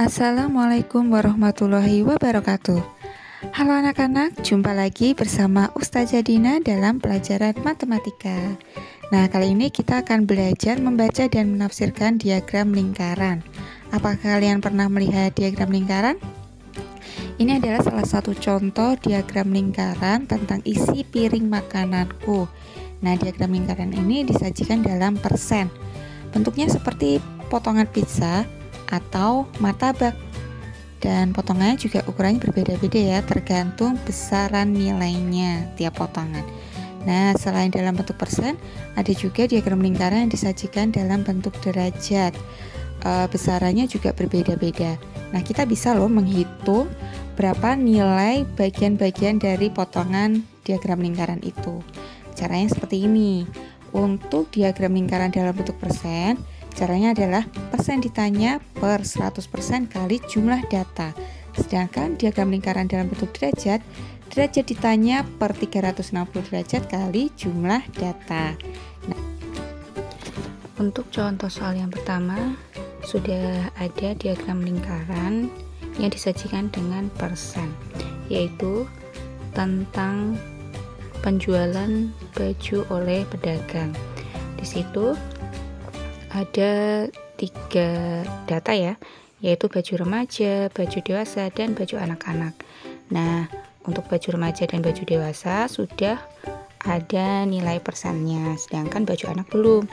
Assalamualaikum warahmatullahi wabarakatuh. Halo anak-anak, jumpa lagi bersama Ustazah Dina dalam pelajaran matematika. Nah, kali ini kita akan belajar membaca dan menafsirkan diagram lingkaran. Apakah kalian pernah melihat diagram lingkaran? Ini adalah salah satu contoh diagram lingkaran tentang isi piring makananku. Nah, diagram lingkaran ini disajikan dalam persen. Bentuknya seperti potongan pizza atau martabak, dan potongannya juga ukurannya berbeda-beda ya, tergantung besaran nilainya tiap potongan. Nah, selain dalam bentuk persen, ada juga diagram lingkaran yang disajikan dalam bentuk derajat. Besarannya juga berbeda-beda. Nah, kita bisa loh menghitung berapa nilai bagian-bagian dari potongan diagram lingkaran itu. Caranya seperti ini. Untuk diagram lingkaran dalam bentuk persen, caranya adalah persen ditanya per 100% kali jumlah data. Sedangkan diagram lingkaran dalam bentuk derajat, derajat ditanya per 360 derajat kali jumlah data. Nah, untuk contoh soal yang pertama, sudah ada diagram lingkaran yang disajikan dengan persen, yaitu tentang penjualan baju oleh pedagang. Di situ ada 3 data ya, yaitu baju remaja, baju dewasa, dan baju anak-anak. Nah, untuk baju remaja dan baju dewasa sudah ada nilai persennya, sedangkan baju anak belum.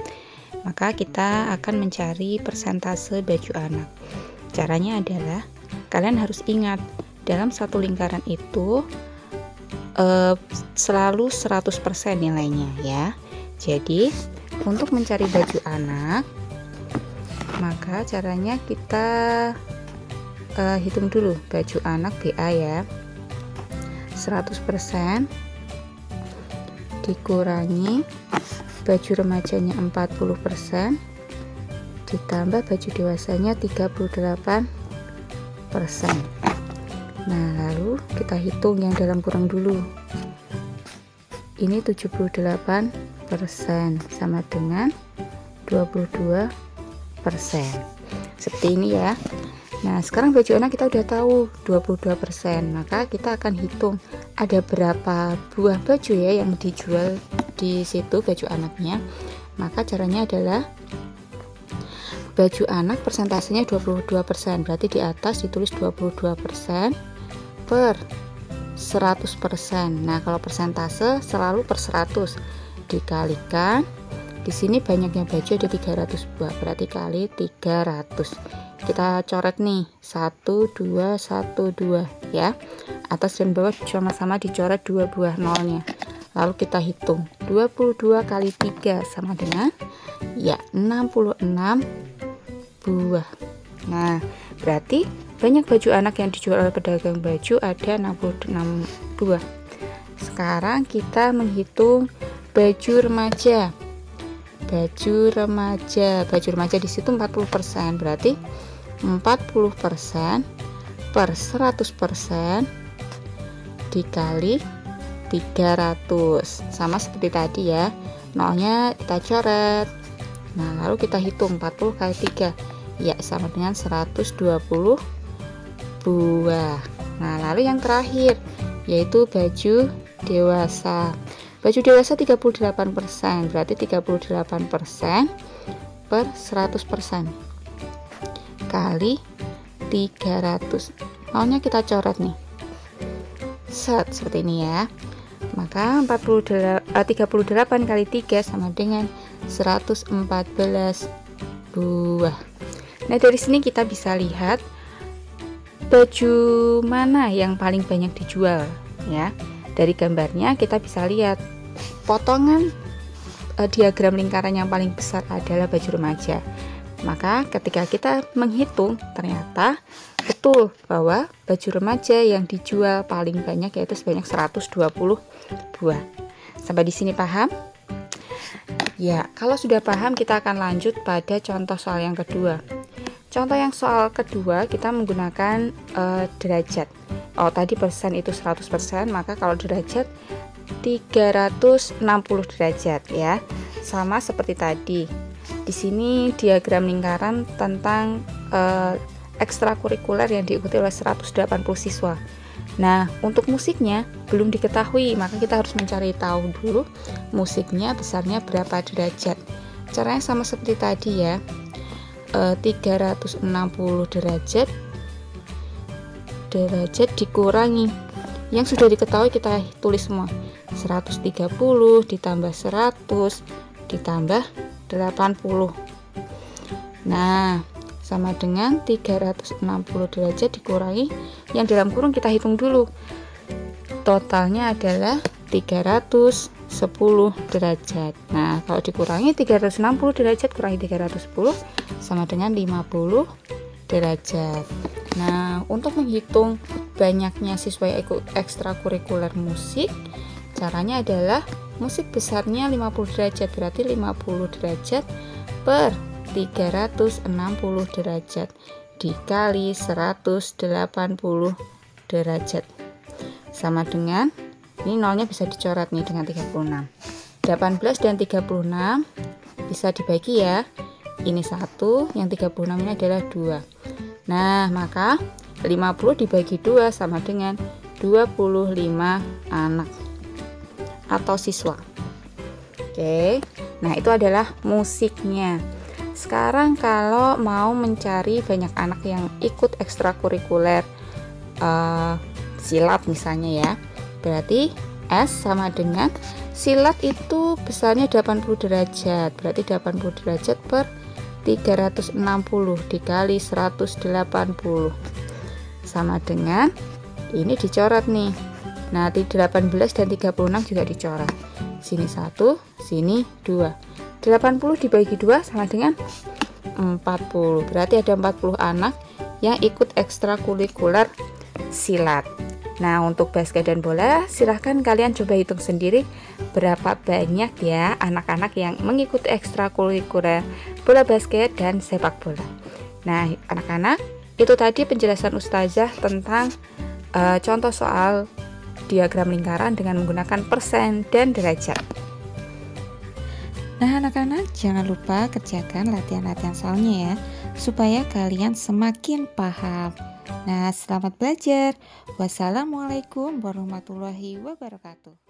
Maka kita akan mencari persentase baju anak. Caranya adalah kalian harus ingat, dalam satu lingkaran itu selalu 100% nilainya ya. Jadi untuk mencari baju anak, maka caranya kita hitung dulu baju anak BA ya. 100% dikurangi baju remajanya 40%, ditambah baju dewasanya 38%. Nah, lalu kita hitung yang dalam kurung dulu. Ini 78% sama dengan 22%. Seperti ini ya. Nah, sekarang baju anak kita udah tahu 22%. Maka kita akan hitung ada berapa buah baju ya yang dijual di situ baju anaknya. Maka caranya adalah baju anak persentasenya 22%. Berarti di atas ditulis 22% per 100%. Nah, kalau persentase selalu per 100 dikalikan, di sini banyaknya baju ada 300 buah, berarti kali 300. Kita coret nih 1 2 1 2 ya. Atas dan bawah sama-sama dicoret 2 buah nolnya. Lalu kita hitung 22 kali 3 sama dengan ya 66 buah. Nah, berarti banyak baju anak yang dijual oleh pedagang baju ada 66 buah. Sekarang kita menghitung baju remaja. Baju remaja di situ 40%, berarti 40% per 100% dikali 300. Sama seperti tadi ya. Nolnya kita coret. Nah, lalu kita hitung 40 kali 3. Ya, sama dengan 120 buah. Nah, lalu yang terakhir yaitu baju dewasa. Baju dewasa 38%, berarti 38% per 100% kali 300. Nolnya kita coret nih. Seperti ini ya. Maka 38 kali 3 sama dengan 114 buah. Nah, dari sini kita bisa lihat baju mana yang paling banyak dijual ya. Dari gambarnya kita bisa lihat potongan diagram lingkaran yang paling besar adalah baju remaja. Maka ketika kita menghitung, ternyata betul bahwa baju remaja yang dijual paling banyak yaitu sebanyak 120 buah. Sampai di sini paham? Ya, kalau sudah paham kita akan lanjut pada contoh soal yang kedua. Contoh yang soal kedua kita menggunakan derajat. Tadi persen itu 100%, maka kalau derajat 360 derajat ya. Sama seperti tadi. Di sini diagram lingkaran tentang ekstrakurikuler yang diikuti oleh 180 siswa. Nah, untuk musiknya belum diketahui, maka kita harus mencari tahu dulu musiknya besarnya berapa derajat. Caranya sama seperti tadi ya, 360 derajat dikurangi yang sudah diketahui, kita tulis semua. 130 ditambah 100 ditambah 80. Nah, sama dengan 360 derajat dikurangi yang dalam kurung, kita hitung dulu. Totalnya adalah 310 derajat. Nah, kalau dikurangi 360 derajat kurangi 310 sama dengan 50 derajat. Nah, untuk menghitung banyaknya siswa yang ikut ekstrakurikuler musik, caranya adalah musik besarnya 50 derajat, berarti 50 derajat per 360 derajat dikali 180 derajat sama dengan, ini nolnya bisa dicoret nih dengan 36. 18 dan 36 bisa dibagi ya. Ini 1, yang 36 ini adalah 2. Nah, maka 50 dibagi 2 sama dengan 25 anak atau siswa. Oke. Nah, itu adalah musiknya. Sekarang kalau mau mencari banyak anak yang ikut ekstrakurikuler silat misalnya ya, berarti S sama dengan silat itu besarnya 80 derajat, berarti 80 derajat per 360 dikali 180 sama dengan, ini dicoret nih. Nah, 18 dan 36 juga dicoret. Sini 1, sini 2. 80 dibagi 2 sama dengan 40. Berarti ada 40 anak yang ikut ekstrakurikuler silat. Nah, untuk basket dan bola, silahkan kalian coba hitung sendiri berapa banyak ya anak-anak yang mengikuti ekstrakurikuler bola basket dan sepak bola. Nah, anak-anak, itu tadi penjelasan Ustazah tentang contoh soal diagram lingkaran dengan menggunakan persen dan derajat. Nah, anak-anak, jangan lupa kerjakan latihan-latihan soalnya ya, supaya kalian semakin paham. Nah, selamat belajar. Wassalamualaikum warahmatullahi wabarakatuh.